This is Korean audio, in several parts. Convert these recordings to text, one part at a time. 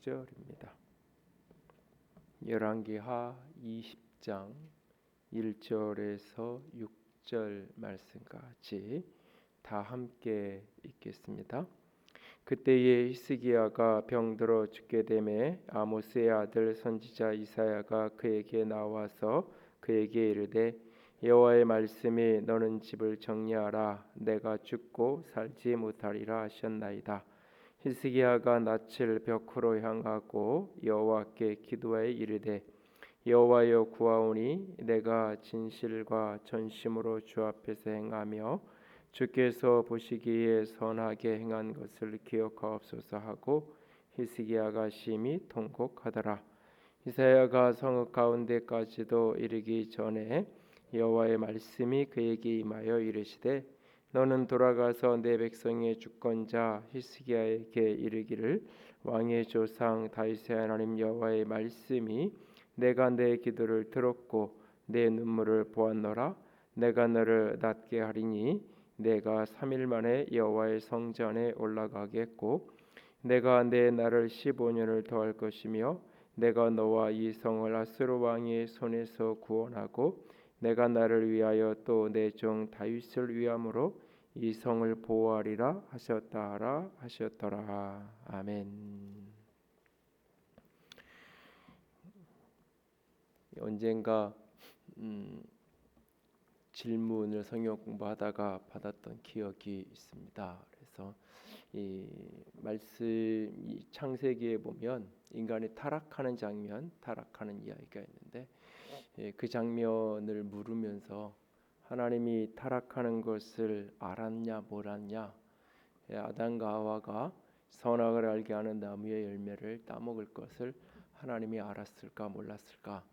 6절입니다. 열왕기하 20장 1절에서 6절 말씀까지 다 함께 읽겠습니다. 그때에 히스기야가 병들어 죽게 되매 아모스의 아들 선지자 이사야가 그에게 나와서 그에게 이르되 여호와의 말씀이 너는 집을 정리하라 내가 죽고 살지 못하리라 하셨나이다. 히스기야가 낯을 벽으로 향하고 여호와께 기도하여 이르되 여호와여 구하오니 내가 진실과 전심으로 주 앞에서 행하며 주께서 보시기에 선하게 행한 것을 기억하옵소서 하고 히스기야가 심히 통곡하더라. 이사야가 성읍 가운데까지도 이르기 전에 여호와의 말씀이 그에게 임하여 이르시되 너는 돌아가서 내 백성의 주권자 히스기야에게 이르기를 왕의 조상 다윗의 하나님 여호와의 말씀이 내가 내 기도를 들었고 내 눈물을 보았노라. 내가 너를 낫게 하리니 내가 3일 만에 여호와의 성전에 올라가겠고 내가 내 날을 15년을 더할 것이며 내가 너와 이 성을 아수르 왕의 손에서 구원하고 내가 나를 위하여 또 내 종 다윗을 위함으로 이 성을 보호하리라 하셨다라 하셨더라. 아멘. 언젠가 질문을 성경 공부하다가 받았던 기억이 있습니다. 그래서 이 말씀 이 창세기에 보면 인간이 타락하는 장면, 타락하는 이야기가 있는데 그 장면을 물으면서 하나님이 타락하는 것을 알았냐 몰랐냐, 아담과 하와가 선악을 알게 하는 나무의 열매를 따먹을 것을 하나님이 알았을까 몰랐을까?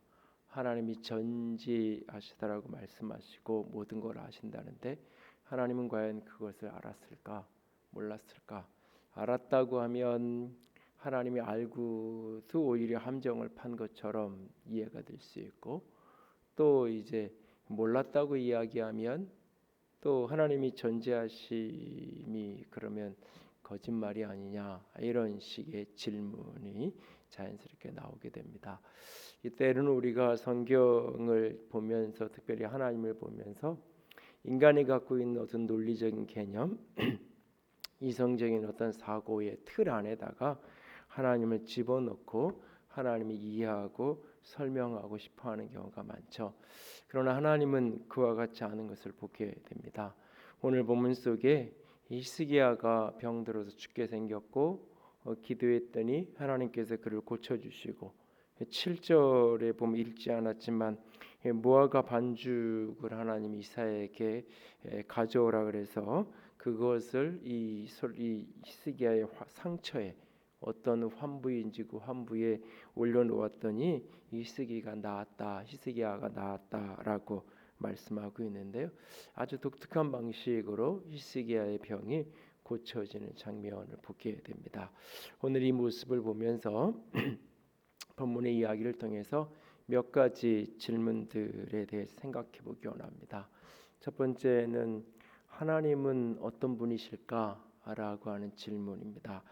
하나님이 전지하시다라고 말씀하시고 모든 걸 아신다는데 하나님은 과연 그것을 알았을까 몰랐을까? 알았다고 하면 하나님이 알고도 오히려 함정을 판 것처럼 이해가 될 수 있고, 또 이제 몰랐다고 이야기하면 또 하나님이 전지하심이 그러면 거짓말이 아니냐, 이런 식의 질문이 자연스럽게 나오게 됩니다. 이때는 우리가 성경을 보면서, 특별히 하나님을 보면서 인간이 갖고 있는 어떤 논리적인 개념, 이성적인 어떤 사고의 틀 안에다가 하나님을 집어넣고 하나님이 이해하고 설명하고 싶어하는 경우가 많죠. 그러나 하나님은 그와 같지 않은 것을 보게 됩니다. 오늘 본문 속에 히스기야가 병들어서 죽게 생겼고 기도했더니 하나님께서 그를 고쳐주시고 7절에 보면 읽지 않았지만 무화과 반죽을 하나님이 이사야에게 가져오라 그래서 그것을 이 히스기야의 상처에 어떤 환부인지 그 환부에 올려놓았더니 히스기야가 나았다라고 말씀하고 있는데요. 아주 독특한 방식으로 히스기야의 병이 고쳐지는 장면을 보게 됩니다. 오늘 이 모습을 보면서 본문의 이야기를 통해서 몇 가지 질문들에 대해서 생각해 보기 원합니다. 첫 번째는 하나님은 어떤 분이실까라고 하는 질문입니다.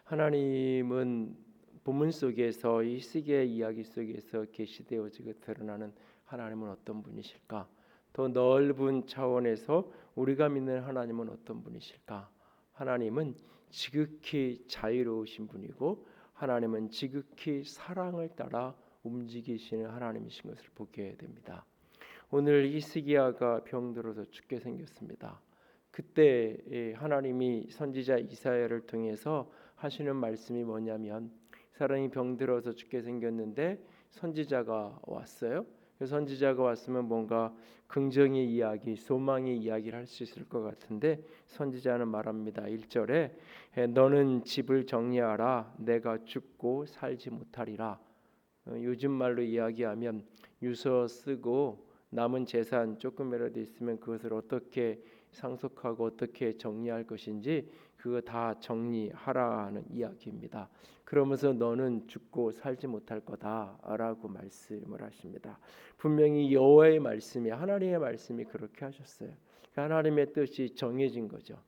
하나님은 본문 속에서 이 히스기야의 이야기 속에서 계시되어지고 드러나는 하나님은 어떤 분이실까? 더 넓은 차원에서 우리가 믿는 하나님은 어떤 분이실까? 하나님은 지극히 자유로우신 분이고 하나님은 지극히 사랑을 따라 움직이시는 하나님이신 것을 보게 됩니다. 오늘 히스기야가 병들어서 죽게 생겼습니다. 그때 하나님이 선지자 이사야를 통해서 하시는 말씀이 뭐냐면, 사람이 병들어서 죽게 생겼는데 선지자가 왔어요. 선지자가 왔으면 뭔가 긍정의 이야기, 소망의 이야기를 할 수 있을 것 같은데 선지자는 말합니다. 1절에 너는 집을 정리하라 내가 죽고 살지 못하리라. 요즘 말로 이야기하면 유서 쓰고 남은 재산 조금이라도 있으면 그것을 어떻게 상속하고 어떻게 정리할 것인지 그거 다 정리하라는 이야기입니다. 그러면서 너는 죽고 살지 못할 거다라고 말씀을 하십니다. 분명히 여호와의 말씀이, 하나님의 말씀이 그렇게 하셨어요. 하나님의 뜻이 정해진 거죠.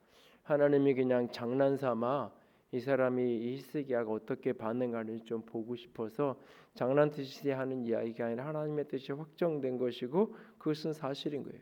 하나님이 그냥 장난삼아 이 사람이 이 히스기야가 어떻게 반응하는지 좀 보고 싶어서 장난듯이 하는 이야기가 아니라 하나님의 뜻이 확정된 것이고 그것은 사실인 거예요.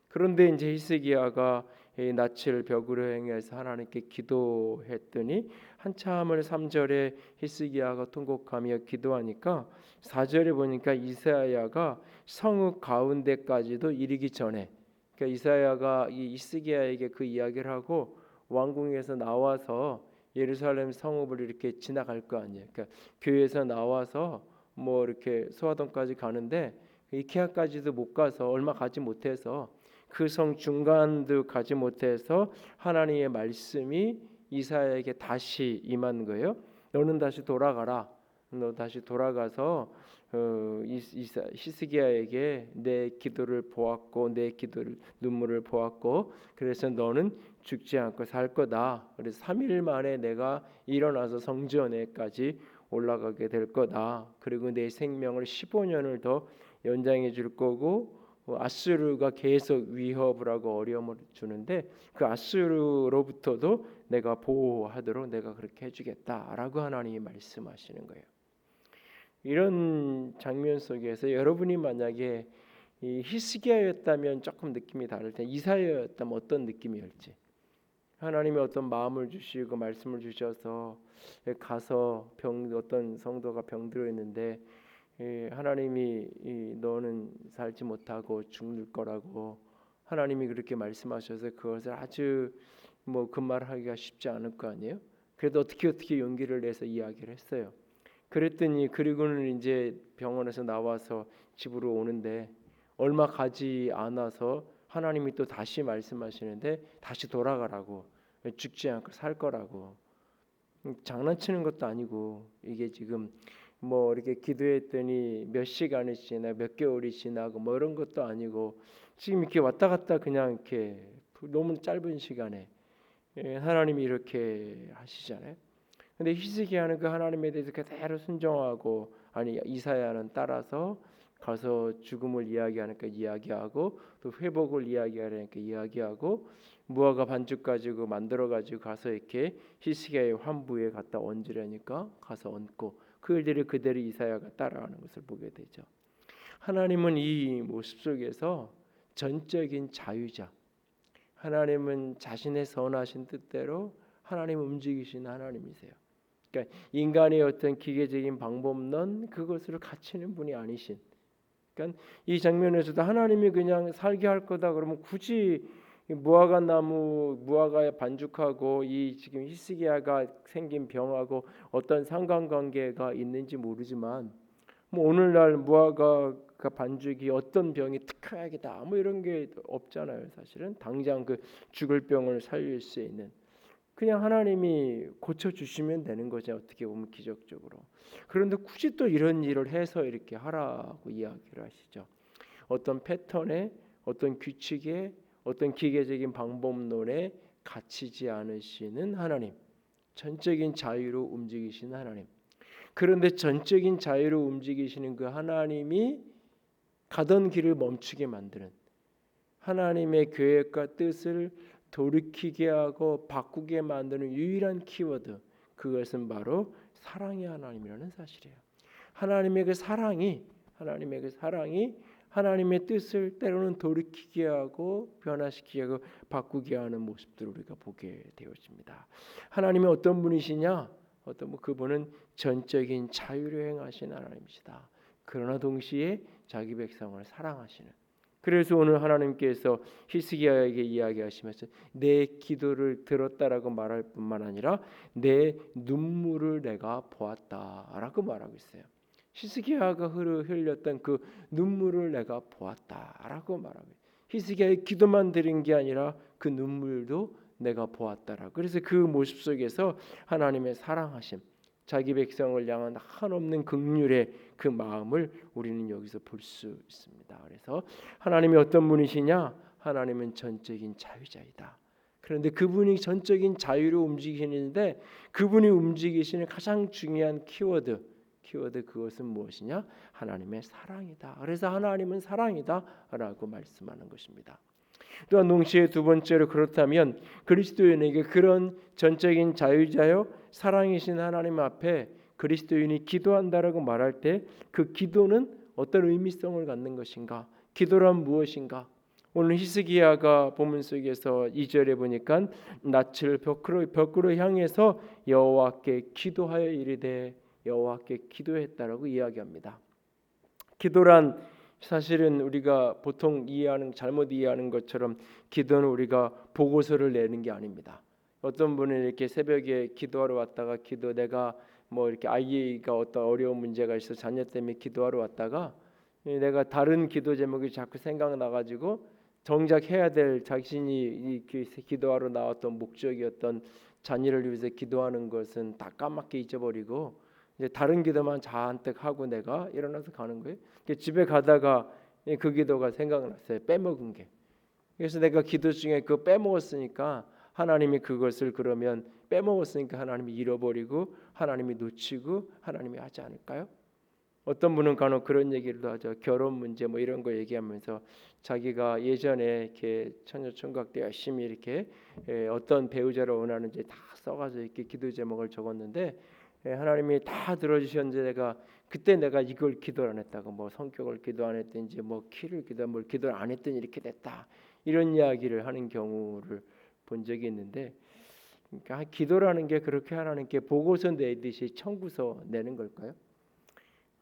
그런데 이제 히스기야가 이 낯을 벽으로 행해서 하나님께 기도했더니 한참을 3절에 히스기야가 통곡하며 기도하니까 4절에 보니까 이사야가 성읍 가운데까지도 이르기 전에, 그러니까 이사야가 이 히스기야에게 그 이야기를 하고 왕궁에서 나와서 예루살렘 성읍을 이렇게 지나갈 거 아니에요. 그러니까 교회에서 나와서 뭐 이렇게 소아동까지 가는데 이케아까지도 못 가서 얼마 가지 못해서 그 성 중간도 가지 못해서 하나님의 말씀이 이사야에게 다시 임한 거예요. 너는 다시 돌아가라. 너 다시 돌아가서 히스기야에게 내 기도를 보았고 내 기도를 눈물을 보았고 그래서 너는 죽지 않고 살 거다. 그래서 3일 만에 내가 일어나서 성전에까지 올라가게 될 거다. 그리고 내 생명을 15년을 더 연장해 줄 거고 아수르가 계속 위협을 하고 어려움을 주는데 그 아수르로부터도 내가 보호하도록 내가 그렇게 해주겠다라고 하나님이 말씀하시는 거예요. 이런 장면 속에서 여러분이 만약에 이 히스기야였다면 조금 느낌이 다를 텐데 이사야였다면 어떤 느낌이었지? 하나님이 어떤 마음을 주시고 말씀을 주셔서 가서 어떤 성도가 병들어 있는데 하나님이 너는 살지 못하고 죽을 거라고 하나님이 그렇게 말씀하셔서 그것을 아주 뭐 그 말하기가 쉽지 않을 거 아니에요. 그래도 어떻게 용기를 내서 이야기를 했어요. 그랬더니 그리고는 이제 병원에서 나와서 집으로 오는데 얼마 가지 않아서 하나님이 또 다시 말씀하시는데 다시 돌아가라고, 죽지 않고 살 거라고. 장난치는 것도 아니고 이게 지금 뭐 이렇게 기도했더니 몇 시간이 지나 몇 개월이 지나고 뭐 이런 것도 아니고 지금 이렇게 왔다 갔다 그냥 이렇게 너무 짧은 시간에 하나님이 이렇게 하시잖아요. 근데 히스기야는 그 하나님에 대해서 그대로 순종하고 아니 이사야는 따라서 가서 죽음을 이야기하니까 이야기하고 또 회복을 이야기하니까 이야기하고 무화과 반죽 가지고 만들어 가지고 가서 이렇게 히스기야의 환부에 갖다 얹으려니까 가서 얹고 그 일들을 그대로 이사야가 따라하는 것을 보게 되죠. 하나님은 이 모습 속에서 전적인 자유자, 하나님은 자신의 선하신 뜻대로 하나님 움직이시는 하나님이세요. 그러니까 인간의 어떤 기계적인 방법론 그것을 갖추는 분이 아니신. 그러니까 이 장면에서도 하나님이 그냥 살게 할 거다 그러면 굳이 무화과 나무 무화과에 반죽하고 이 지금 히스기야가 생긴 병하고 어떤 상관관계가 있는지 모르지만 뭐 오늘날 무화과 반죽이 어떤 병이 특하게다 뭐 이런 게 없잖아요. 사실은 당장 그 죽을 병을 살릴 수 있는 그냥 하나님이 고쳐주시면 되는 거죠. 어떻게 보면 기적적으로. 그런데 굳이 또 이런 일을 해서 이렇게 하라고 이야기를 하시죠. 어떤 패턴에 어떤 규칙에 어떤 기계적인 방법론에 갇히지 않으시는 하나님, 전적인 자유로 움직이시는 하나님. 그런데 전적인 자유로 움직이시는 그 하나님이 가던 길을 멈추게 만드는 하나님의 계획과 뜻을 돌이키게 하고 바꾸게 만드는 유일한 키워드, 그것은 바로 사랑의 하나님이라는 사실이에요. 하나님의 그 사랑이 하나님의 뜻을 때로는 돌이키게 하고 변화시키게 하고 바꾸게 하는 모습들을 우리가 보게 되었습니다. 하나님이 어떤 분이시냐? 그분은 전적인 자유로 행하신 하나님이시다. 그러나 동시에 자기 백성을 사랑하시는. 그래서 오늘 하나님께서 히스기야에게 이야기하시면서 내 기도를 들었다라고 말할 뿐만 아니라 내 눈물을 내가 보았다라고 말하고 있어요. 히스기야가 흘렸던 그 눈물을 내가 보았다라고 말하고 있어요. 히스기야의 기도만 드린 게 아니라 그 눈물도 내가 보았다라. 그래서 그 모습 속에서 하나님의 사랑하심, 자기 백성을 향한 한없는 긍휼의 그 마음을 우리는 여기서 볼 수 있습니다. 그래서 하나님이 어떤 분이시냐? 하나님은 전적인 자유자이다. 그런데 그분이 전적인 자유로 움직이시는데 그분이 움직이시는 가장 중요한 키워드 그것은 무엇이냐? 하나님의 사랑이다. 그래서 하나님은 사랑이다라고 말씀하는 것입니다. 또한 동시에 두 번째로 그렇다면 그리스도인에게 그런 전적인 자유자요 사랑이신 하나님 앞에 그리스도인이 기도한다라고 말할 때 그 기도는 어떤 의미성을 갖는 것인가? 기도란 무엇인가? 오늘 히스기야가 본문 속에서 2절에 보니까 낯을 벽으로 향해서 여호와께 기도하여 이르되 여호와께 기도했다라고 이야기합니다. 기도란 사실은 우리가 보통 잘못 이해하는 것처럼 기도는 우리가 보고서를 내는 게 아닙니다. 어떤 분은 이렇게 새벽에 기도하러 왔다가 내가 뭐 이렇게 아이가 어떤 어려운 문제가 있어 자녀 때문에 기도하러 왔다가 내가 다른 기도 제목이 자꾸 생각나가지고 정작 해야 될 자신이 기도하러 나왔던 목적이었던 자녀를 위해서 기도하는 것은 다 까맣게 잊어버리고 이제 다른 기도만 잔뜩 하고 내가 일어나서 가는 거예요. 집에 가다가 그 기도가 생각났어요. 빼먹은 게. 그래서 내가 기도 중에 그거 빼먹었으니까 하나님이 그것을 그러면 빼먹었으니까 하나님이 잃어버리고 하나님이 놓치고 하나님이 하지 않을까요? 어떤 분은 간혹 그런 얘기를 하죠. 결혼 문제 뭐 이런 거 얘기하면서 자기가 예전에 이렇게 처녀총각 때 열심히 이렇게 어떤 배우자를 원하는지 다 써가지고 이렇게 기도 제목을 적었는데 하나님이 다 들어주셨는데 내가 이걸 기도를 안 했다고 뭐 성격을 기도 안 했든지 뭐 키를 뭘 기도를 안 했더니 이렇게 됐다 이런 이야기를 하는 경우를 본 적이 있는데 그러니까 기도라는 게 그렇게 하나님께 보고서 내듯이 청구서 내는 걸까요?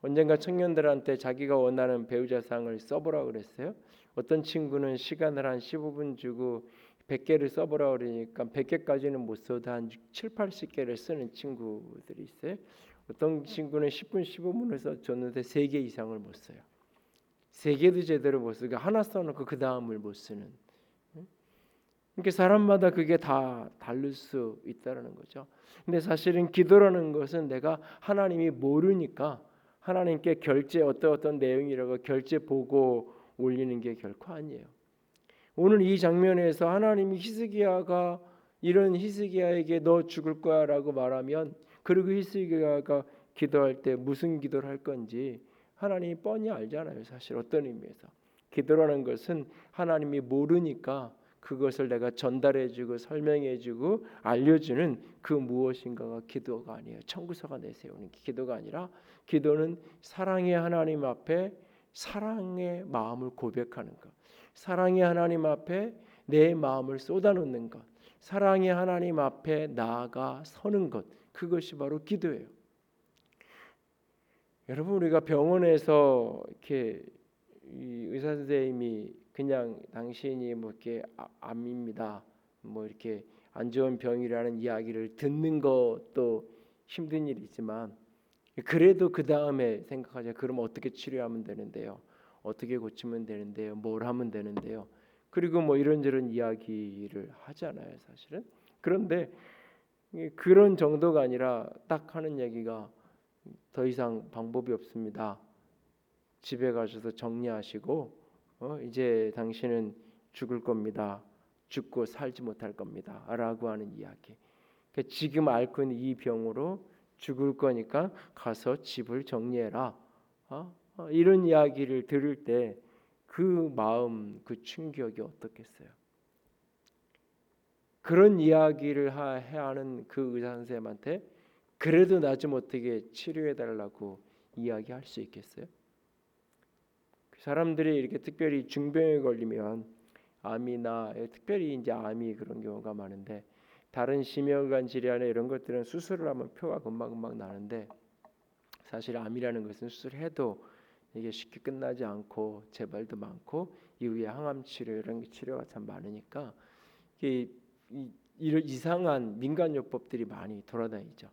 언젠가 청년들한테 자기가 원하는 배우자상을 써보라고 그랬어요. 어떤 친구는 시간을 한 15분 주고 100개를 써보라 그러니까 100개까지는 못 써도 한 7, 80개를 쓰는 친구들이 있어요. 어떤 친구는 10분, 15분을 써줬는데 3개 이상을 못 써요. 3개도 제대로 못 쓰고 하나 써놓고 그 다음을 못 쓰는. 그러니까 사람마다 그게 다 다를 수 있다는 거죠. 근데 사실은 기도라는 것은 내가 하나님이 모르니까 하나님께 어떤 내용이라고 결제 보고 올리는 게 결코 아니에요. 오늘 이 장면에서 하나님이 히스기야에게 너 죽을 거야라고 말하면 그리고 히스기야가 기도할 때 무슨 기도를 할 건지 하나님이 뻔히 알잖아요. 사실 어떤 의미에서 기도라는 것은 하나님이 모르니까 그것을 내가 전달해주고 설명해주고 알려주는 그 무엇인가가 기도가 아니에요. 청구서가 내세우는 기도가 아니라 기도는 사랑의 하나님 앞에 사랑의 마음을 고백하는 것, 사랑의 하나님 앞에 내 마음을 쏟아놓는 것, 사랑의 하나님 앞에 나아가 서는 것, 그것이 바로 기도예요. 여러분 우리가 병원에서 이렇게 의사 선생님이 그냥 당신이 뭐 이렇게 암입니다, 뭐 이렇게 안 좋은 병이라는 이야기를 듣는 것도 힘든 일이지만 그래도 그 다음에 생각하자. 그럼 어떻게 치료하면 되는데요? 어떻게 고치면 되는데요? 뭘 하면 되는데요? 그리고 뭐 이런저런 이야기를 하잖아요, 사실은. 그런데 그런 정도가 아니라 딱 하는 얘기가 더 이상 방법이 없습니다. 집에 가셔서 정리하시고 이제 당신은 죽을 겁니다. 죽고 살지 못할 겁니다. 라고 하는 이야기. 그러니까 지금 앓고 있는 이 병으로 죽을 거니까 가서 집을 정리해라. 이런 이야기를 들을 때 그 마음, 그 충격이 어떻겠어요? 그런 이야기를 해야 하는 그 의사 선생님한테 그래도 나 좀 어떻게 치료해 달라고 이야기할 수 있겠어요? 사람들이 이렇게 특별히 중병에 걸리면 암이나 특별히 이제 암이 그런 경우가 많은데 다른 심혈관 질환이나 이런 것들은 수술을 하면 표가 금방 나는데 사실 암이라는 것은 수술해도 이게 쉽게 끝나지 않고 재발도 많고 이후에 항암 치료 이런 치료가 참 많으니까 이런 이상한 민간요법들이 많이 돌아다니죠.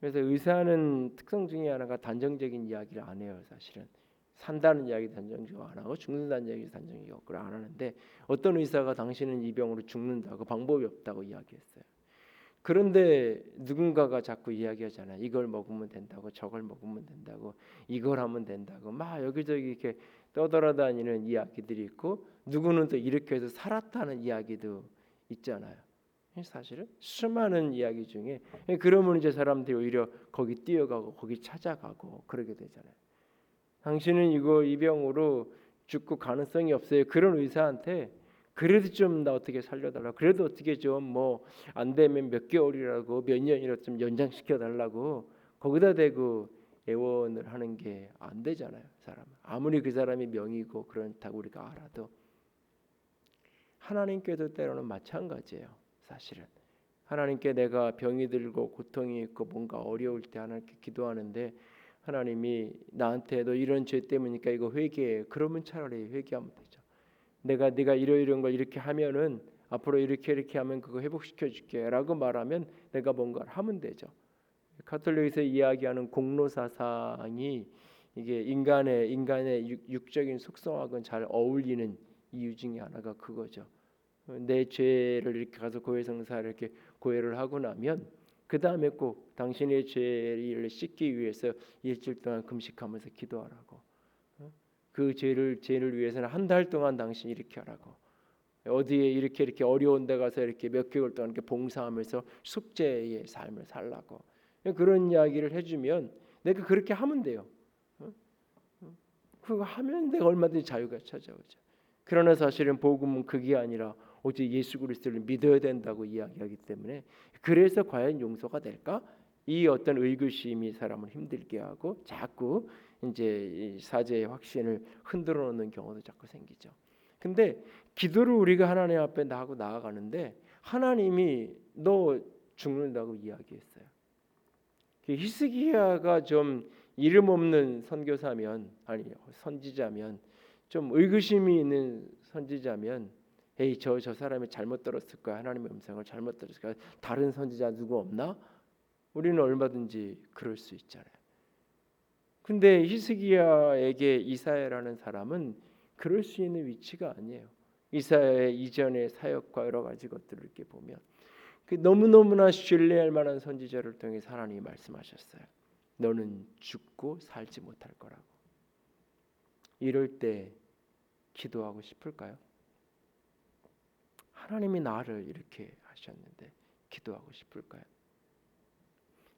그래서 의사는 특성 중에 하나가 단정적인 이야기를 안 해요. 사실은 산다는 이야기 단정적으로 안 하고 죽는다는 이야기 단정적으로 안 하는데 어떤 의사가 당신은 이 병으로 죽는다고 방법이 없다고 이야기했어요. 그런데 누군가가 자꾸 이야기하잖아요. 이걸 먹으면 된다고, 저걸 먹으면 된다고, 이걸 하면 된다고 막 여기저기 이렇게 떠돌아다니는 이야기들이 있고 누구는 또 이렇게 해서 살았다는 이야기도 있잖아요. 사실은 수많은 이야기 중에 그러면 이제 사람들이 오히려 거기 뛰어가고 거기 찾아가고 그러게 되잖아요. 당신은 이 병으로 죽고 가능성이 없어요. 그런 의사한테 그래도 좀 나 어떻게 살려달라고, 그래도 어떻게 좀 뭐 안 되면 몇 개월이라고 몇 년이라도 좀 연장시켜 달라고 거기다 대고 애원을 하는 게 안 되잖아요. 사람 아무리 그 사람이 명이고 그렇다고 우리가 알아도 하나님께도 때로는 마찬가지예요. 사실은 하나님께 내가 병이 들고 고통이 있고 뭔가 어려울 때 하나님께 기도하는데 하나님이 나한테 너 이런 죄 때문이니까 이거 회개해. 그러면 차라리 회개하면 되죠. 네가 이런 걸 이렇게 하면은 앞으로 이렇게 하면 그거 회복시켜 줄게라고 말하면 내가 뭔가를 하면 되죠. 가톨릭에서 이야기하는 공로 사상이 이게 인간의 육적인 속성하고는 잘 어울리는 이유 중에 하나가 그거죠. 내 죄를 이렇게 가서 고해성사를 이렇게 고해를 하고 나면 그 다음에 꼭 당신의 죄를 씻기 위해서 일주일 동안 금식하면서 기도하라고. 그 죄를 위해서는 한 달 동안 당신 이렇게 하라고. 어디에 이렇게 어려운 데 가서 이렇게 몇 개월 동안 이렇게 봉사하면서 숙제의 삶을 살라고. 그런 이야기를 해주면 내가 그렇게 하면 돼요. 그거 하면 내가 얼마든지 자유가 찾아오죠. 그러나 사실은 복음은 그게 아니라 오직 예수 그리스도를 믿어야 된다고 이야기하기 때문에 그래서 과연 용서가 될까? 이 어떤 의구심이 사람을 힘들게 하고 자꾸 이제 사죄의 확신을 흔들어 놓는 경우도 자꾸 생기죠. 근데 기도를 우리가 하나님 앞에 하고 나아가는데 하나님이 너 죽는다고 이야기했어요. 히스기야가 좀 이름 없는 선교사면 아니 선지자면 좀 의구심이 있는 선지자면 에이 저 사람이 잘못 들었을 거야. 하나님의 음성을 잘못 들었을 거야. 다른 선지자 누구 없나? 우리는 얼마든지 그럴 수 있잖아요. 근데 히스기야에게 이사야라는 사람은 그럴 수 있는 위치가 아니에요. 이사야의 이전의 사역과 여러 가지 것들을 이렇게 보면 너무너무나 신뢰할 만한 선지자를 통해 하나님이 말씀하셨어요. 너는 죽고 살지 못할 거라고. 이럴 때 기도하고 싶을까요? 하나님이 나를 이렇게 하셨는데 기도하고 싶을까요?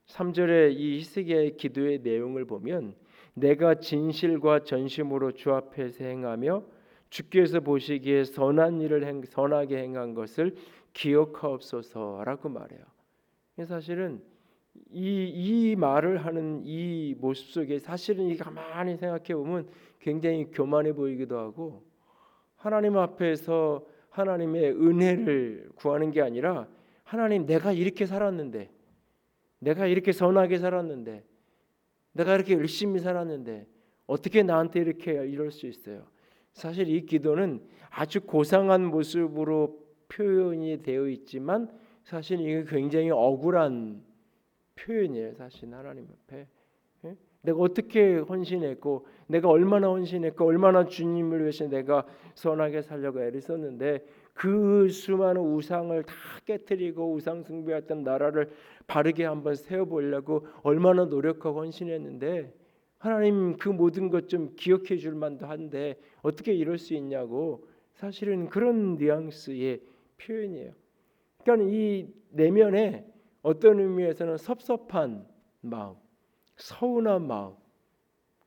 3절에 이 히스기야의 기도의 내용을 보면 내가 진실과 전심으로 주 앞에서 행하며 주께서 보시기에 선하게 행한 것을 기억하옵소서라고 말해요. 사실은 이 말을 하는 이 모습 속에 사실은 이 가만히 생각해 보면 굉장히 교만해 보이기도 하고 하나님 앞에서 하나님의 은혜를 구하는 게 아니라 하나님 내가 이렇게 살았는데 내가 이렇게 선하게 살았는데 내가 이렇게 열심히 살았는데 어떻게 나한테 이렇게 이럴 수 있어요? 사실 이 기도는 아주 고상한 모습으로 표현이 되어 있지만 사실 이게 굉장히 억울한 표현이에요. 사실 하나님 앞에 내가 어떻게 헌신했고 내가 얼마나 헌신했고 얼마나 주님을 위해서 내가 선하게 살려고 애를 썼는데 그 수많은 우상을 다 깨뜨리고 우상 숭배했던 나라를 바르게 한번 세워보려고 얼마나 노력하고 헌신했는데 하나님 그 모든 것 좀 기억해 줄 만도 한데 어떻게 이럴 수 있냐고 사실은 그런 뉘앙스의 표현이에요. 그러니까 이 내면에 어떤 의미에서는 섭섭한 마음 서운한 마음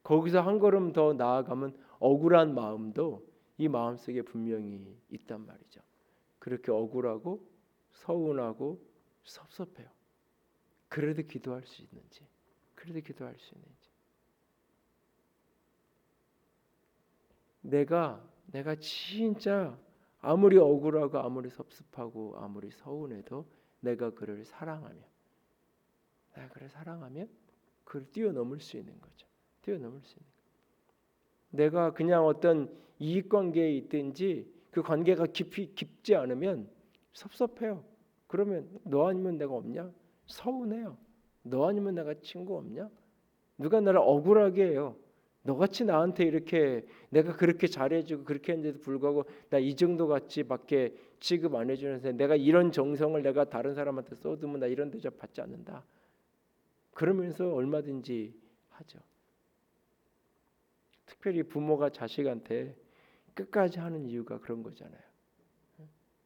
거기서 한 걸음 더 나아가면 억울한 마음도 이 마음속에 분명히 있단 말이죠. 그렇게 억울하고 서운하고 섭섭해요. 그래도 기도할 수 있는지 내가 진짜 아무리 억울하고 아무리 섭섭하고 아무리 서운해도 내가 그를 사랑하면 그걸 뛰어넘을 수 있는 거죠. 내가 그냥 어떤 이익 관계에 있든지 그 관계가 깊지 않으면 섭섭해요. 그러면 너 아니면 내가 없냐? 서운해요. 너 아니면 내가 친구 없냐? 누가 나를 억울하게 해요. 너같이 나한테 이렇게 내가 그렇게 잘해주고 그렇게 했는데도 불구하고 나 이 정도같이밖에 취급 안 해주는데 내가 이런 정성을 내가 다른 사람한테 쏟으면 나 이런 대접 받지 않는다. 그러면서 얼마든지 하죠. 특별히 부모가 자식한테 끝까지 하는 이유가 그런 거잖아요.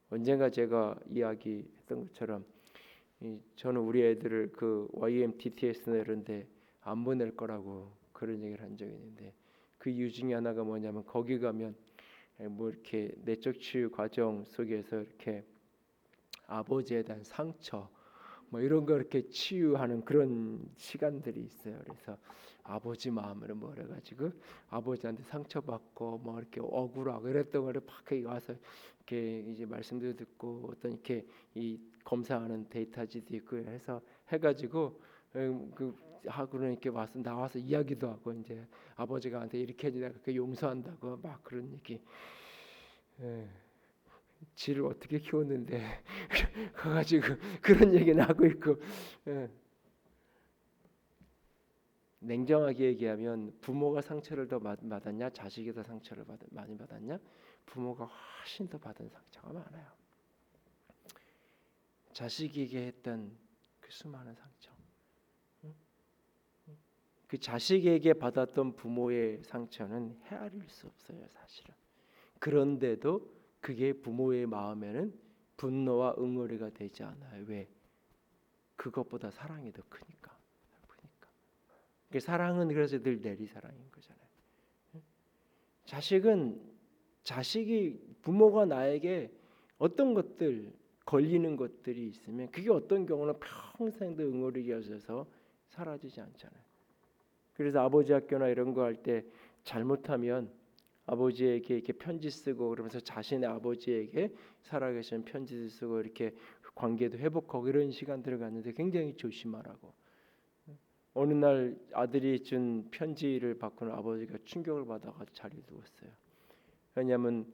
언젠가 제가 이야기했던 것처럼 저는 우리 애들을 그 YMTTS 이런데 안 보낼 거라고 그런 얘기를 한 적이 있는데 그 이유 중에 하나가 뭐냐면 거기 가면 뭐 이렇게 내적 치유 과정 속에서 이렇게 아버지에 대한 상처 뭐 이런 거 이렇게 치유하는 그런 시간들이 있어요. 그래서 아버지 마음으로 뭐 그래가지고 아버지한테 상처받고 뭐 이렇게 억울하고 이랬던 거를 막 와서 이렇게 이제 말씀도 듣고 어떤 이렇게 이 검사하는 데이터지도 있고 해서 해가지고 그 하고는 이렇게 와서 나와서 이야기도 하고 이제 아버지가 한테 이렇게 해주다가 그렇게 용서한다고 막 그런 얘기. 예. 지를 어떻게 키웠는데 가가지고 그런 얘기는 하고 있고. 예. 냉정하게 얘기하면 부모가 상처를 더 받았냐 자식이 더 상처를 많이 받았냐? 부모가 훨씬 더 받은 상처가 많아요. 자식에게 했던 그 수많은 상처, 그 자식에게 받았던 부모의 상처는 헤아릴 수 없어요, 사실은. 그런데도 그게 부모의 마음에는 분노와 응어리가 되지 않아요. 왜? 그것보다 사랑이 더 크니까. 그 사랑은 그래서 늘 내리사랑인 거잖아요. 자식이 부모가 나에게 어떤 것들 걸리는 것들이 있으면 그게 어떤 경우는 평생도 응어리게 하셔서 사라지지 않잖아요. 그래서 아버지 학교나 이런 거 할 때 잘못하면 아버지에게 이렇게 편지 쓰고 그러면서 자신의 아버지에게 살아계신 편지를 쓰고 이렇게 관계도 회복하고 이런 시간들을 갖는데 굉장히 조심하라고. 어느 날 아들이 준 편지를 받고는 아버지가 충격을 받아가지고 자리에 누웠어요. 왜냐하면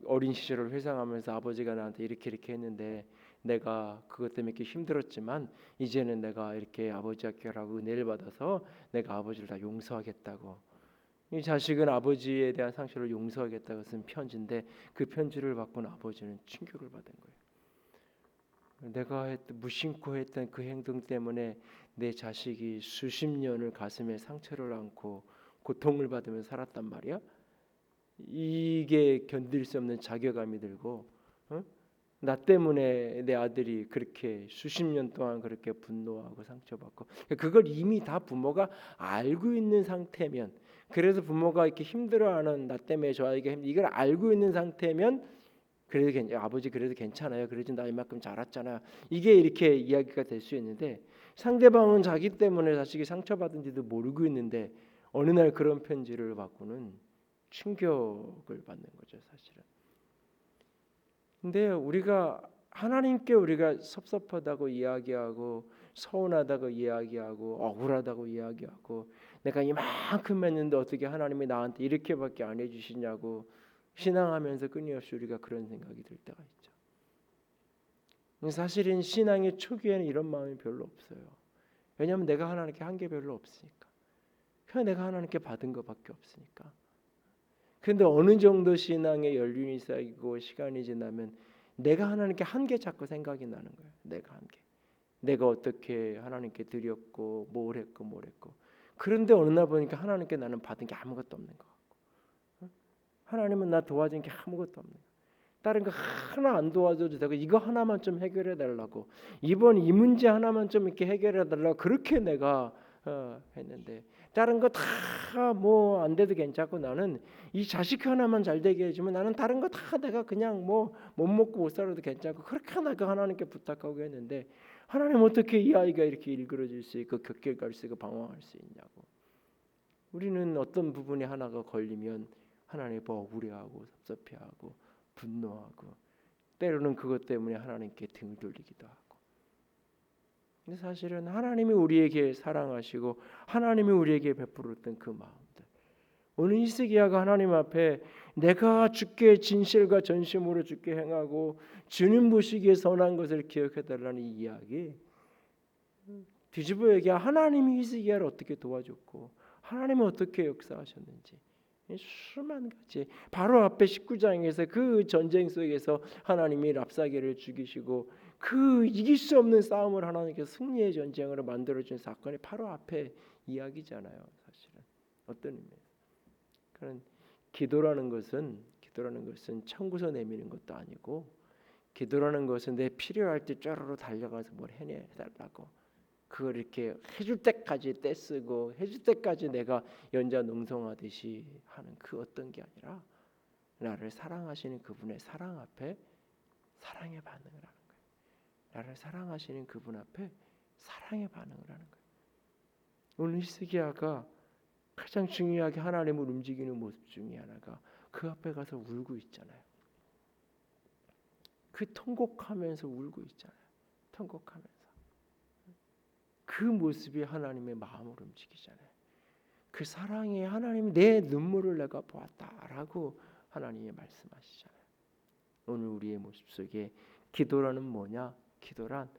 어린 시절을 회상하면서 아버지가 나한테 이렇게 했는데 내가 그것 때문에 이렇게 힘들었지만 이제는 내가 이렇게 아버지 학교라고 은혜를 받아서 내가 아버지를 다 용서하겠다고. 이 자식은 아버지에 대한 상처를 용서하겠다고 쓴 편지인데 그 편지를 받고는 아버지는 충격을 받은 거예요. 내가 무심코 했던 그 행동 때문에 내 자식이 수십 년을 가슴에 상처를 안고 고통을 받으며 살았단 말이야. 이게 견딜 수 없는 자괴감이 들고, 나 때문에 내 아들이 그렇게 수십 년 동안 그렇게 분노하고 상처받고, 그걸 이미 다 부모가 알고 있는 상태면, 그래서 부모가 이렇게 힘들어하는 나 때문에 저 아이가 이걸 알고 있는 상태면 그래도 아버지 그래도 괜찮아요. 그래도 나 이만큼 자랐잖아. 이게 이렇게 이야기가 될 수 있는데 상대방은 자기 때문에 자식이 상처받은지도 모르고 있는데 어느 날 그런 편지를 받고는 충격을 받는 거죠, 사실은. 근데 하나님께 우리가 섭섭하다고 이야기하고 서운하다고 이야기하고 억울하다고 이야기하고 내가 이만큼 했는데 어떻게 하나님이 나한테 이렇게밖에 안 해주시냐고 신앙하면서 끊임없이 우리가 그런 생각이 들 때가 있죠. 사실은 신앙의 초기에는 이런 마음이 별로 없어요. 왜냐하면 내가 하나님께 한 게 별로 없으니까. 그냥 내가 하나님께 받은 것밖에 없으니까. 그런데 어느 정도 신앙의 연륜이 쌓이고 시간이 지나면 내가 하나님께 한 게 자꾸 생각이 나는 거예요. 내가 한 게. 내가 어떻게 하나님께 드렸고 뭘 했고. 그런데 어느 날 보니까 하나님께 나는 받은 게 아무것도 없는 거. 하나님은 나 도와준 게 아무것도 없는 거예요. 다른 거 하나 안 도와줘도 되고 이거 하나만 좀 해결해 달라고 이번 이 문제 하나만 좀 이렇게 해결해 달라고 그렇게 내가 했는데 다른 거 다 뭐 안 돼도 괜찮고 나는 이 자식 하나만 잘 되게 해주면 나는 다른 거 다 내가 그냥 뭐 못 먹고 못 살아도 괜찮고 그렇게 내가 하나님께 부탁하고 했는데 하나님 어떻게 이 아이가 이렇게 일그러질 수 있고 격길 갈 수 있고 방황할 수 있냐고. 우리는 어떤 부분이 하나가 걸리면 하나님 억울해하고 섭섭해하고 분노하고 때로는 그것 때문에 하나님께 등을 돌리기도 하고. 근데 사실은 하나님이 우리에게 사랑하시고 하나님이 우리에게 베풀었던 그 마음들 오늘 히스기야가 하나님 앞에 내가 주께 진실과 전심으로 주께 행하고 주님 보시기에 선한 것을 기억해달라는 이 이야기 뒤집어 얘기해 하나님이 히스기야를 어떻게 도와줬고 하나님이 어떻게 역사하셨는지 수만 가지 바로 앞에 19장에서 그 전쟁 속에서 하나님이 랍사게를 죽이시고 그 이길 수 없는 싸움을 하나님께서 승리의 전쟁으로 만들어준 사건이 바로 앞에 이야기잖아요. 사실은 어떤 의미에서 그런 기도라는 것은 청구서 내미는 것도 아니고 기도라는 것은 내 필요할 때 쪼르르 달려가서 뭘 해내달라고 그걸 이렇게 해줄 때까지 떼쓰고 해줄 때까지 내가 연자농성하듯이 하는 그 어떤 게 아니라 나를 사랑하시는 그분의 사랑 앞에 사랑의 반응을 하는 거예요. 나를 사랑하시는 그분 앞에 사랑의 반응을 하는 거예요. 오늘 히스기야가 가장 중요하게 하나님을 움직이는 모습 중에 하나가 그 앞에 가서 울고 있잖아요. 그 통곡하면서 울고 있잖아요. 통곡하면서. 그 모습이 하나님의 마음을 움직이잖아요. 그 사랑에 하나님이 내 눈물을 내가 보았다라고 하나님이 말씀하시잖아요. 오늘 우리의 모습 속에 기도라는 뭐냐? 기도란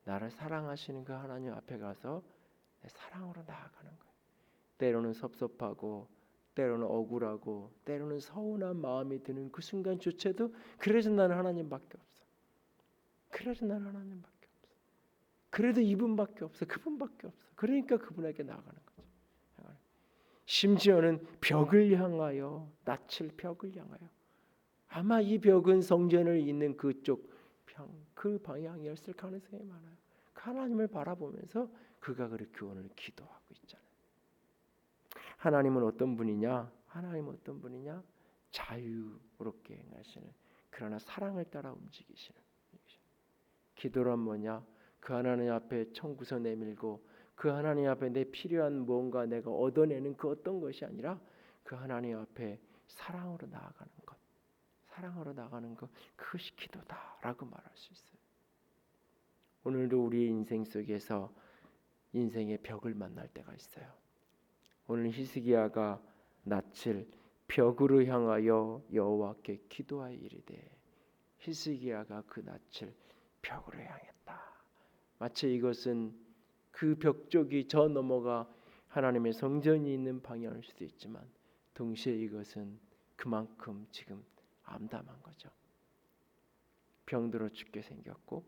나를 사랑하시는 그 하나님 앞에 가서 내 사랑으로 나아가는 거예요. 때로는 섭섭하고 때로는 억울하고 때로는 서운한 마음이 드는 그 순간조차도 그래서 나는 하나님밖에 없어. 그래서 나는 하나님밖에 없어. 그래도 이분밖에 없어. 그분밖에 없어. 그러니까 그분에게 나아가는 거죠. 심지어는 벽을 향하여 낯을 벽을 향하여 아마 이 벽은 성전을 잇는 그쪽 그 방향이었을 가능성이 많아요. 하나님을 바라보면서 그가 그렇게 오늘 기도하고 있잖아요. 하나님은 어떤 분이냐? 하나님은 어떤 분이냐? 자유롭게 행하시는 그러나 사랑을 따라 움직이시는 기도란 뭐냐? 그 하나님 앞에 청구서 내밀고 그 하나님 앞에 내 필요한 뭔가 내가 얻어내는 그 어떤 것이 아니라 그 하나님 앞에 사랑으로 나아가는 것, 사랑으로 나가는 것, 그것이 기도다라고 말할 수 있어요. 오늘도 우리의 인생 속에서 인생의 벽을 만날 때가 있어요. 오늘 히스기야가 낯을 벽으로 향하여 여호와께 기도하이르되 히스기야가 그 낯을 벽으로 향했다. 마치 이것은 그 벽 쪽이 저 넘어가 하나님의 성전이 있는 방향일 수도 있지만 동시에 이것은 그만큼 지금 암담한 거죠. 병들어 죽게 생겼고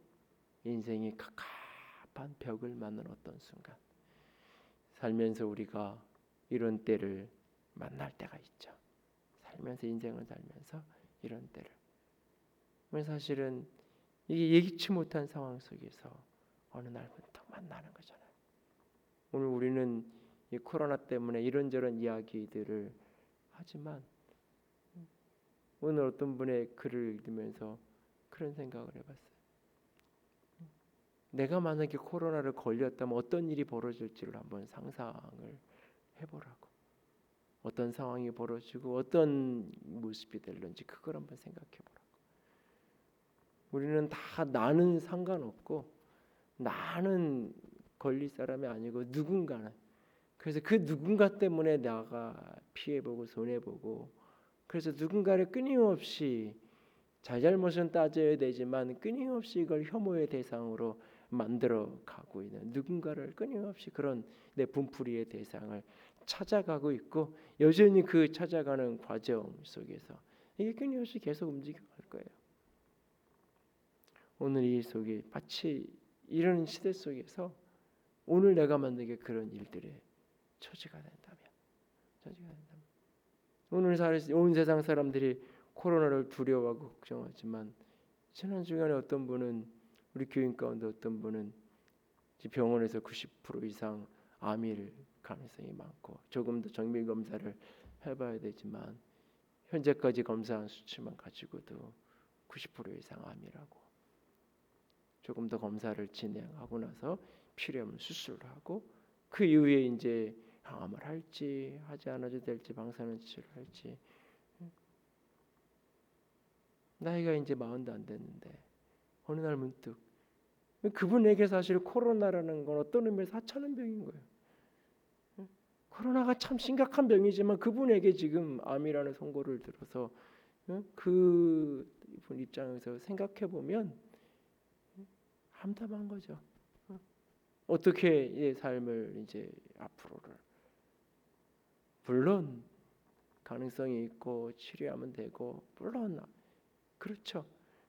인생이 갑갑한 벽을 맞는 어떤 순간 살면서 우리가 이런 때를 만날 때가 있죠. 살면서 인생을 살면서 이런 때를 사실은 이게 예기치 못한 상황 속에서 어느 날 문득 만나는 거잖아요. 오늘 우리는 이 코로나 때문에 이런저런 이야기들을 하지만 오늘 어떤 분의 글을 읽으면서 그런 생각을 해봤어요. 내가 만약에 코로나를 걸렸다면 어떤 일이 벌어질지를 한번 상상을 해보라고. 어떤 상황이 벌어지고 어떤 모습이 될런지 그걸 한번 생각해보라고. 우리는 다 나는 상관없고 나는 걸릴 사람이 아니고 누군가는 그래서 그 누군가 때문에 나가 피해보고 손해보고 그래서 누군가를 끊임없이 잘잘못은 따져야 되지만 끊임없이 이걸 혐오의 대상으로 만들어 가고 있는 누군가를 끊임없이 그런 내 분풀이의 대상을 찾아가고 있고 여전히 그 찾아가는 과정 속에서 이게 끊임없이 계속 움직여갈 거예요. 오늘 이 속에 마치 이런 시대 속에서 오늘 내가 만나게 그런 일들의 처지가 된다면 오늘 온 세상 사람들이 코로나를 두려워하고 걱정하지만 지난 주간에 어떤 분은 우리 교인 가운데 어떤 분은 병원에서 90% 이상 암일 가능성이 많고 조금 더 정밀 검사를 해봐야 되지만 현재까지 검사한 수치만 가지고도 90% 이상 암이라고 조금 더 검사를 진행하고 나서 필요하면 수술을 하고 그 이후에 이제 항암을 할지 하지 않아도 될지 방사능 치료를 할지 나이가 이제 40도 안 됐는데 어느 날 문득 그분에게 사실 코로나라는 건 어떤 의미에서 하찮은 병인 거예요. 코로나가 참 심각한 병이지만 그분에게 지금 암이라는 선고를 들어서 그분 입장에서 생각해 보면 암담한 거죠. 어떻게 이 삶을 이제 앞으로를 물론 가능성이 있고 치료하면 되고 물론 그렇죠.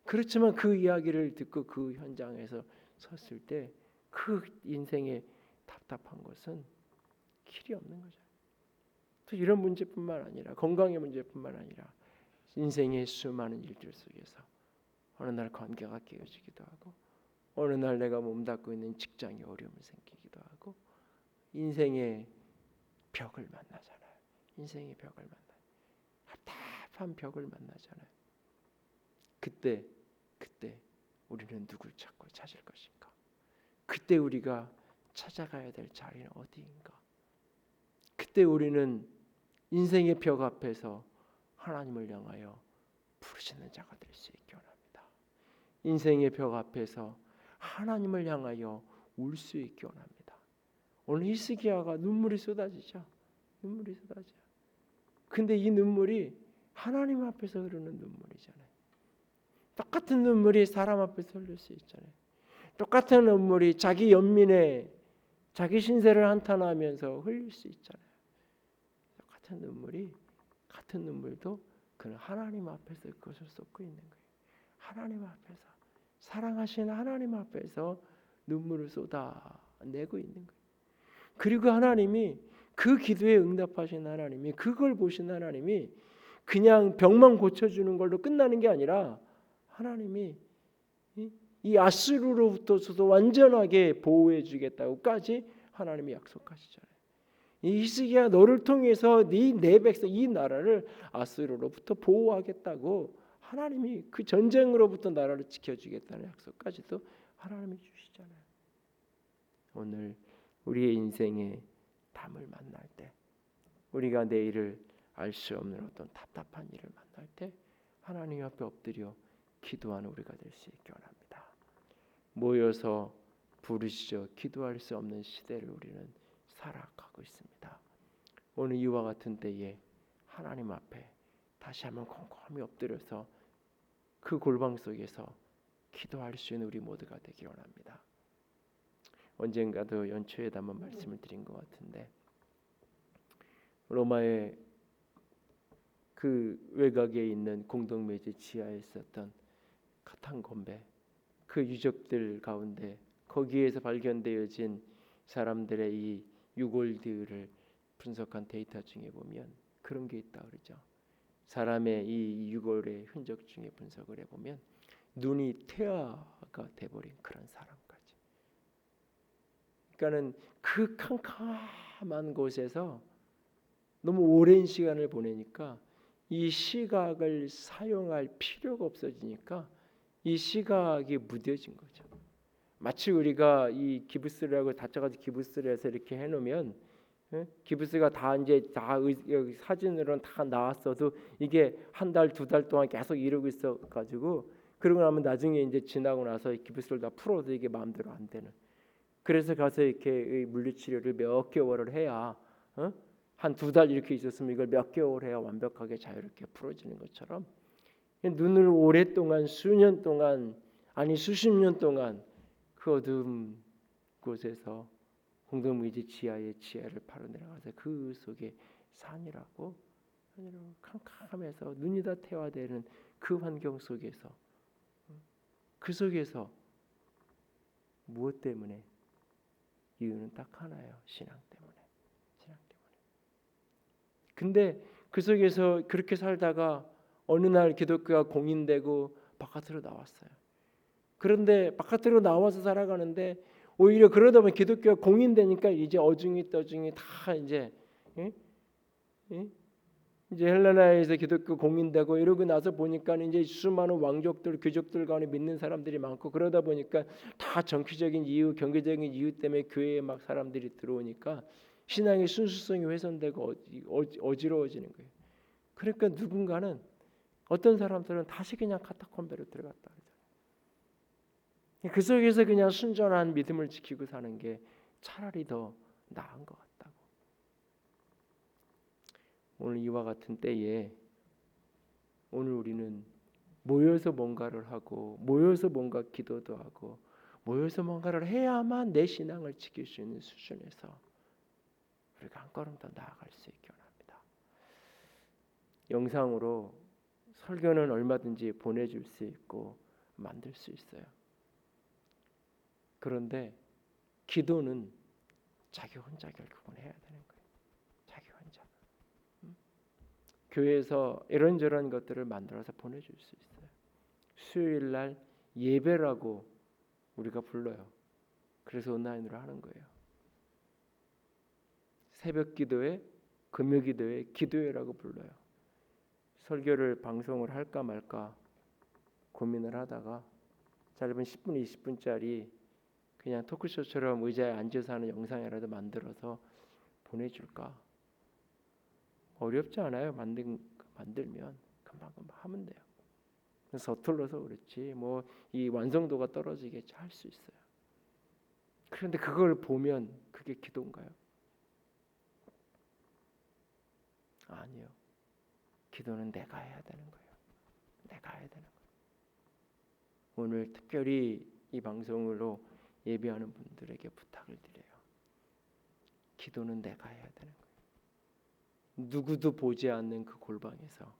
그렇지만 그 이야기를 듣고 그 현장에서 섰을 때 그 인생의 답답한 것은 길이 없는 거죠. 또 이런 문제뿐만 아니라 건강의 문제뿐만 아니라 인생의 수많은 일들 속에서 어느 날 관계가 깨어지기도 하고 어느 날 내가 몸담고 있는 직장에 어려움이 생기기도 하고 인생의 벽을 만나잖아요. 인생의 벽을 만나요. 답답한 벽을 만나잖아요. 그때 우리는 누굴 찾고 찾을 것인가? 그때 우리가 찾아가야 될 자리는 어디인가? 그때 우리는 인생의 벽 앞에서 하나님을 향하여 부르시는 자가 될 수 있기 원합니다. 인생의 벽 앞에서 하나님을 향하여 울 수 있기 원합니다. 오늘 히스기야가 눈물이 쏟아지죠. 눈물이 쏟아져요. 근데 이 눈물이 하나님 앞에서 흐르는 눈물이잖아요. 똑같은 눈물이 사람 앞에서 흘릴 수 있잖아요. 똑같은 눈물이 자기 연민에 자기 신세를 한탄하면서 흘릴 수 있잖아요. 같은 눈물도 그는 하나님 앞에서 그것을 쏟고 있는 거예요. 하나님 앞에서 사랑하시는 하나님 앞에서 눈물을 쏟아내고 있는 거예요. 그리고 하나님이 그 기도에 응답하신 하나님이 그걸 보신 하나님이 그냥 병만 고쳐주는 걸로 끝나는 게 아니라 하나님이 이 아수르로부터서도 완전하게 보호해 주겠다고까지 하나님이 약속하시잖아요. 이 히스기야 너를 통해서 내 백성 이 나라를 아수르로부터 보호하겠다고 하나님이 그 전쟁으로부터 나라를 지켜주겠다는 약속까지도 하나님이 주시잖아요. 오늘 우리의 인생에 담을 만날 때 우리가 내일을 알 수 없는 어떤 답답한 일을 만날 때 하나님 앞에 엎드려 기도하는 우리가 될 수 있기 원합니다. 모여서 부르시죠. 기도할 수 없는 시대를 우리는 살아가고 있습니다. 오늘 이와 같은 때에 하나님 앞에 다시 한번 곰곰이 엎드려서 그 골방 속에서 기도할 수 있는 우리 모두가 되기 원합니다. 언젠가도 연초에도 한번 말씀을 드린 것 같은데 로마의 그 외곽에 있는 공동묘지 지하에 있었던 카탄콤베 그 유적들 가운데 거기에서 발견되어진 사람들의 이 유골들을 분석한 데이터 중에 보면 그런 게 있다 그러죠. 사람의 이 유골의 흔적 중에 분석을 해보면 눈이 퇴화가 돼버린 그런 사람까지. 그러니까는 그 캄캄한 곳에서 너무 오랜 시간을 보내니까 이 시각을 사용할 필요가 없어지니까 이 시각이 무뎌진 거죠. 마치 우리가 이 기부스라고 다짜가지고 기부스를 해서 이렇게 해놓으면 기부스가 다 이제 다 사진으로는 다 나왔어도 이게 한 달, 두 달 동안 계속 이러고 있어가지고 그러고 나면 나중에 이제 지나고 나서 이 기부스를 다 풀어도 이게 마음대로 안 되는. 그래서 가서 이렇게 물리치료를 몇 개월을 해야 한 두 달 이렇게 있었으면 이걸 몇 개월 해야 완벽하게 자유롭게 풀어지는 것처럼 눈을 오랫동안 수년 동안 아니 수십 년 동안 그 어두운 곳에서 공동묘지 지하의 지하를 바로 내려가서 그 속에 산이라고 캄캄하면서 눈이 다 태화되는 그 환경 속에서 그 속에서 무엇 때문에? 이유는 딱 하나예요. 신앙 때문에. 근데 그 속에서 그렇게 살다가 어느 날 기독교가 공인되고 바깥으로 나왔어요. 그런데 바깥으로 나와서 살아가는데 오히려 그러다 보면 기독교가 공인되니까 이제 어중이 떠중이 다 이제 이제 헬라나에서 기독교 공인되고 이러고 나서 보니까 이제 수많은 왕족들, 귀족들 간에 믿는 사람들이 많고 그러다 보니까 다 정치적인 이유, 경제적인 이유 때문에 교회에 막 사람들이 들어오니까 신앙의 순수성이 훼손되고 어지러워지는 거예요. 그러니까 누군가는 어떤 사람들은 다시 그냥 카타콤베로 들어갔다. 그 속에서 그냥 순전한 믿음을 지키고 사는 게 차라리 더 나은 것 같다고. 오늘 이와 같은 때에 오늘 우리는 모여서 뭔가를 하고 모여서 뭔가 기도도 하고 모여서 뭔가를 해야만 내 신앙을 지킬 수 있는 수준에서 우리가 한 걸음 더 나아갈 수 있기 원합니다. 영상으로 설교는 얼마든지 보내줄 수 있고 만들 수 있어요. 그런데 기도는 자기 혼자 결국은 해야 되는 거예요. 자기 혼자. 교회에서 이런저런 것들을 만들어서 보내줄 수 있어요. 수요일 날 예배라고 우리가 불러요. 그래서 온라인으로 하는 거예요. 새벽 기도회, 금요 기도회, 기도회라고 불러요. 설교를 방송을 할까 말까 고민을 하다가 짧은 10분, 20분짜리 그냥 토크쇼처럼 의자에 앉아서 하는 영상이라도 만들어서 보내줄까? 어렵지 않아요. 만들면 금방 하면 돼요. 서툴러서 그렇지 뭐 이 완성도가 떨어지겠지 할 수 있어요. 그런데 그걸 보면 그게 기도인가요? 아니요. 기도는 내가 해야 되는 거예요. 내가 해야 되는 거예요. 오늘 특별히 이 방송으로 예배하는 분들에게 부탁을 드려요. 기도는 내가 해야 되는 거예요. 누구도 보지 않는 그 골방에서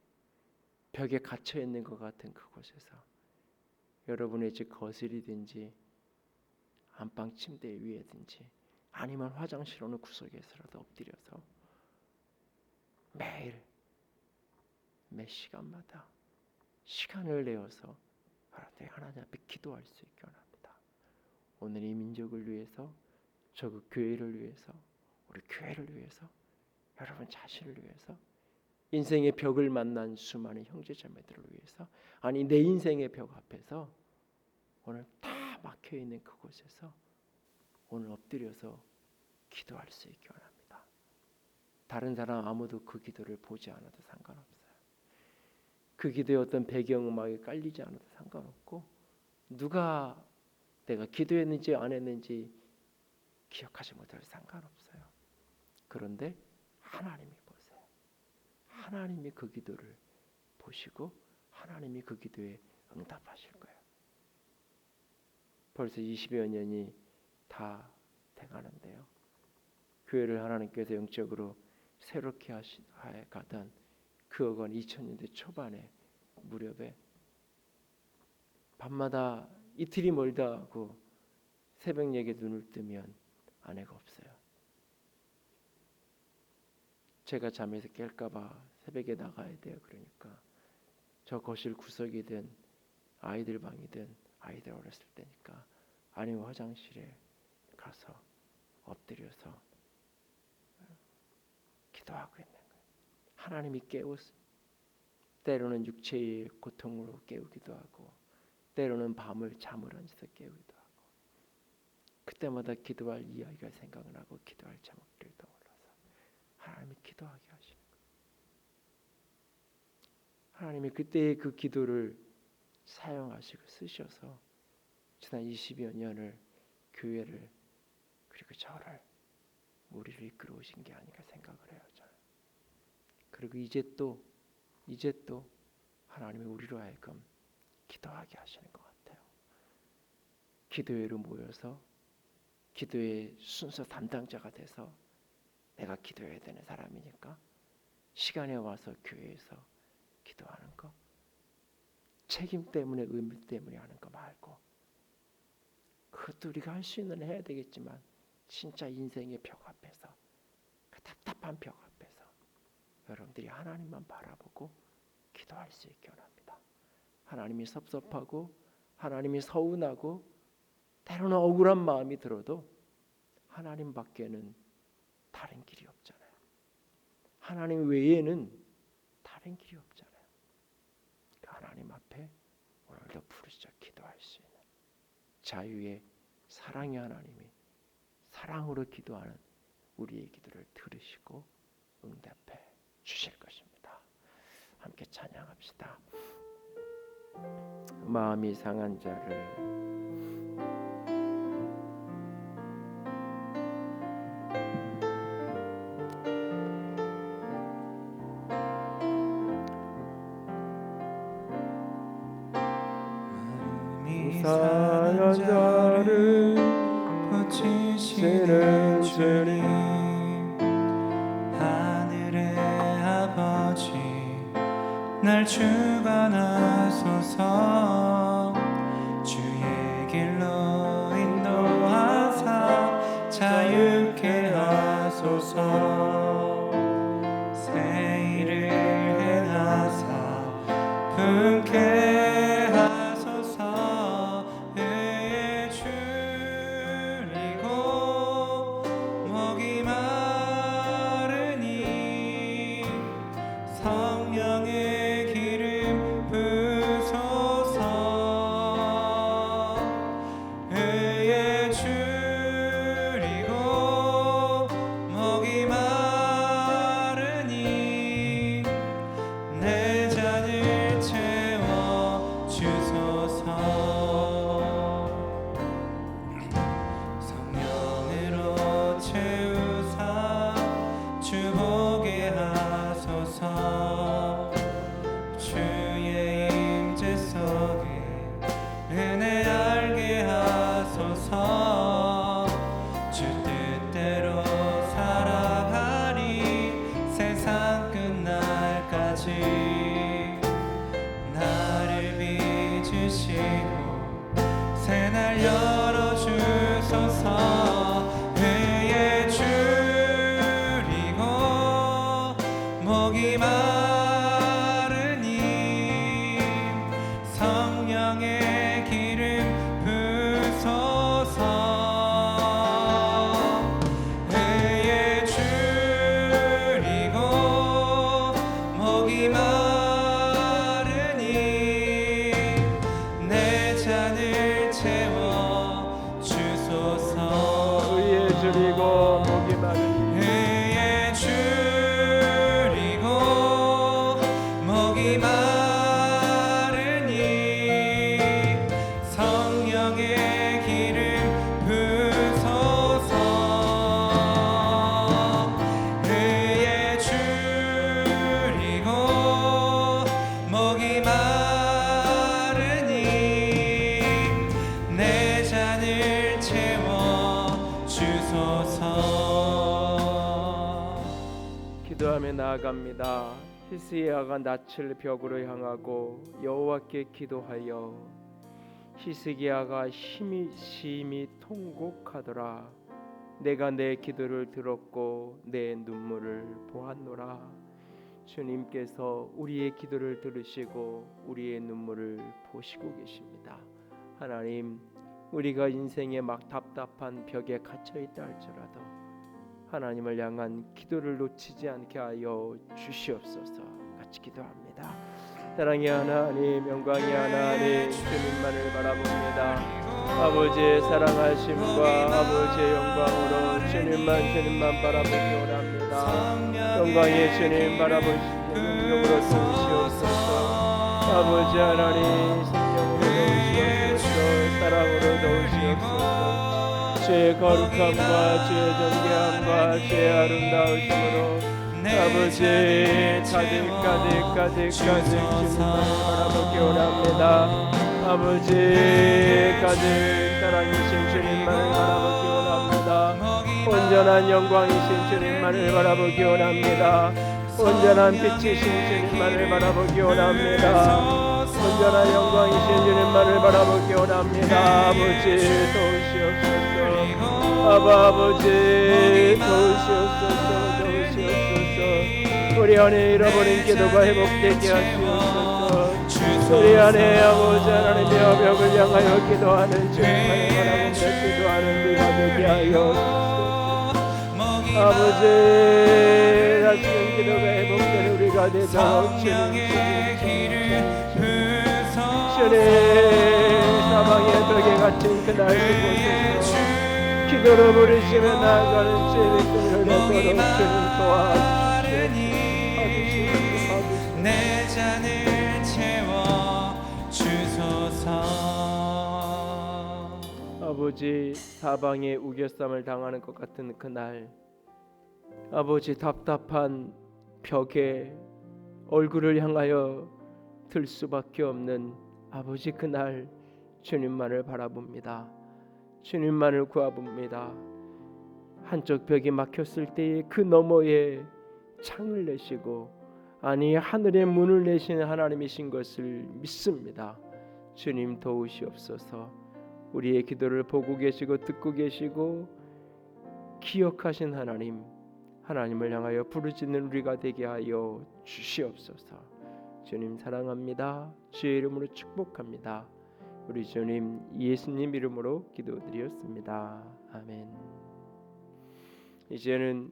벽에 갇혀 있는 것 같은 그곳에서 여러분의 집 거실이든지 안방 침대 위에든지 아니면 화장실 어느 구석에서라도 엎드려서 매일 매 시간마다 시간을 내어서 하나님 앞에 기도할 수 있게 원합니다. 오늘 이 민족을 위해서, 저그 교회를 위해서, 우리 교회를 위해서, 여러분 자신을 위해서, 인생의 벽을 만난 수많은 형제자매들을 위해서, 아니 내 인생의 벽 앞에서 오늘 다 막혀 있는 그곳에서 오늘 엎드려서 기도할 수 있게 원합니다. 다른 사람 아무도 그 기도를 보지 않아도 상관없어요. 그 기도에 어떤 배경음악이 깔리지 않아도 상관없고 누가 내가 기도했는지 안 했는지 기억하지 못해도 상관없어요. 그런데 하나님이 보세요. 하나님이 그 기도를 보시고 하나님이 그 기도에 응답하실 거예요. 벌써 20여 년이 다 돼가는데요. 교회를 하나님께서 영적으로 새롭게 가던 그 어건 2000년대 초반에 무렵에 밤마다 이틀이 멀다 하고 새벽녘에 눈을 뜨면 아내가 없어요. 제가 잠에서 깰까봐 새벽에 나가야 돼요. 그러니까 저 거실 구석이든 아이들 방이든 아이들 어렸을 때니까 아니면 화장실에 가서 엎드려서 기도하고 있는 거예요. 하나님이 때로는 육체의 고통으로 깨우기도 하고 때로는 밤을 잠을 앉아서 깨우기도 하고 그때마다 기도할 이야기가 생각나고 기도할 제목들이 떠올라서 하나님이 기도하게 하시는 거예요. 하나님이 그때의 그 기도를 사용하시고 쓰셔서 지난 20여 년을 교회를 그리고 저를 우리를 이끌어 오신 게 아닌가 생각을 해요. 저는. 그리고 이제 또 하나님이 우리로 하여금 기도하게 하시는 것 같아요. 기도회로 모여서 기도의 순서 담당자가 돼서 내가 기도해야 되는 사람이니까 시간에 와서 교회에서 기도하는 거 책임 때문에 의무 때문에 하는 거 말고 그것도 우리가 할 수 있는 해야 되겠지만 진짜 인생의 벽 앞에서 그 답답한 벽 앞에서 여러분들이 하나님만 바라보고 기도할 수 있게 원합니다. 하나님이 섭섭하고 하나님이 서운하고 때로는 억울한 마음이 들어도 하나님 밖에는 다른 길이 없잖아요. 하나님 외에는 다른 길이 없잖아요. 그 하나님 앞에 오늘도 부르짖어 기도할 수 있는 자유의 사랑의 하나님이 사랑으로 기도하는 우리의 기도를 들으시고 응답해 주실 것입니다. 함께 찬양합시다. 마음이 상한 자를 상한 자를 고치시는 주님 하늘의 아버지 날 주관하소서 주의 길로 인도하사 자유케 하소서 새 일을 행하사 분케 성령의 날 열어주소서. 회에 줄이고 목이 마르니 성령의 기름 부소서. 회에 줄이고 목이 마르니 내 잔을 채워 주소서. 의에 줄이고 목이 마르니 회에 줄이고 목이 마르니 성령의 기름 부소서. 회에 줄이고 목이 마르니 내 잔을 채워 주소서. 기도하며 나아갑니다. 히스기야가 낯을 벽으로 향하고 여호와께 기도하여 히스기야가 심히 통곡하더라. 내가 내 기도를 들었고 내 눈물을 보았노라. 주님께서 우리의 기도를 들으시고 우리의 눈물을 보시고 계십니다. 하나님, 우리가 인생에 막 답답한 벽에 갇혀 있다 할지라도 하나님을 향한 기도를 놓치지 않게 하여 주시옵소서. 같이 기도합니다. 사랑의 하나님, 영광의 하나님, 주님만을 바라봅니다. 아버지의 사랑하심과 아버지의 영광으로 주님만 바라보기 원합니다. 영광의 주님 바라보시는 능력으로 도우시옵소서. 아버지 하나님, 성령으로 도우시옵소서. 사랑으로 도우시옵소서. 주의 거룩함과 주의 존귀함과 주의 아름다우심으로 아버지 가득 주님만을 바라보기 원합니다. 아버지 가득 사랑이신 주님만을 바라보기 원합니다. 온전한 영광이신 주님만을 바라보기 원합니다. 온전한 빛이신 주님만을 바라보기 원합니다. 온전한 영광이신 주님만을 바라보기 원합니다. 아버지 도우시옵소서. 아버지 도우시옵소서. 우리 안에 잃어버린 기도가 회복되게 하시옵소서. 우리 안에 아버지 하나님의 벽을 향하여 기도하는 주님만을 바라보며 기도하는 우리가 되게 하여 주옵소서. 아버지 다시는 기도가 회복되는 우리가 되도록 주님 사방의 벽에 갇힌 그날 그곳에서 기도로 부르시며 나아가는 주의 백성을 내도록 주님 도와주시옵소서. 내 잔을 채워 주소서. 아버지 사방에 우겨쌈을 당하는 것 같은 그날 아버지 답답한 벽에 얼굴을 향하여 들 수밖에 없는 아버지 그날 주님만을 바라봅니다. 주님만을 구하봅니다. 한쪽 벽이 막혔을 때에 그 너머에 창을 내시고 아니 하늘의 문을 내시는 하나님이신 것을 믿습니다. 주님 도우시옵소서. 우리의 기도를 보고 계시고 듣고 계시고 기억하신 하나님, 하나님을 향하여 부르짖는 우리가 되게 하여 주시옵소서. 주님 사랑합니다. 주의 이름으로 축복합니다. 우리 주님 예수님 이름으로 기도드렸습니다. 아멘. 이제는